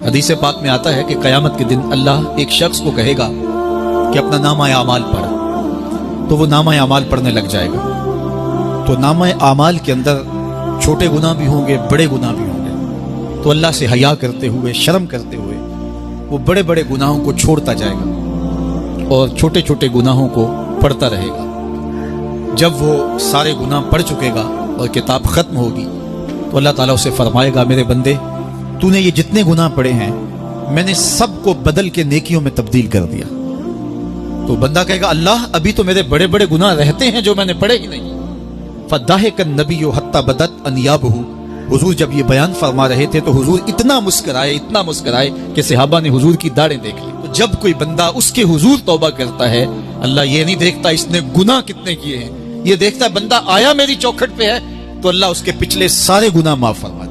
حدیث پاک میں آتا ہے کہ قیامت کے دن اللہ ایک شخص کو کہے گا کہ اپنا نامہ اعمال پڑھ، تو وہ نامہ اعمال پڑھنے لگ جائے گا۔ تو نامہ اعمال کے اندر چھوٹے گناہ بھی ہوں گے، بڑے گناہ بھی ہوں گے، تو اللہ سے حیا کرتے ہوئے، شرم کرتے ہوئے وہ بڑے بڑے گناہوں کو چھوڑتا جائے گا اور چھوٹے چھوٹے گناہوں کو پڑھتا رہے گا۔ جب وہ سارے گناہ پڑھ چکے گا اور کتاب ختم ہوگی تو اللہ تعالیٰ اسے فرمائے گا، میرے بندے تو نے یہ جتنے گناہ پڑھے ہیں میں نے سب کو بدل کے نیکیوں میں تبدیل کر دیا۔ تو بندہ کہے گا، اللہ ابھی تو میرے بڑے بڑے گناہ رہتے ہیں جو میں نے پڑھے ہی نہیں۔ فَضَحِكَ النَّبِيُّ حَتَّى بَدَتْ أَنْيَابُهُ، حضور جب یہ بیان فرما رہے تھے تو حضور اتنا مسکرائے کہ صحابہ نے حضور کی داڑھیں دیکھ لی۔ تو جب کوئی بندہ اس کے حضور توبہ کرتا ہے، اللہ یہ نہیں دیکھتا اس نے گناہ کتنے کیے ہیں، یہ دیکھتا ہے بندہ آیا میری چوکھٹ پہ ہے، تو اللہ اس کے پچھلے سارے گناہ معاف فرمائے۔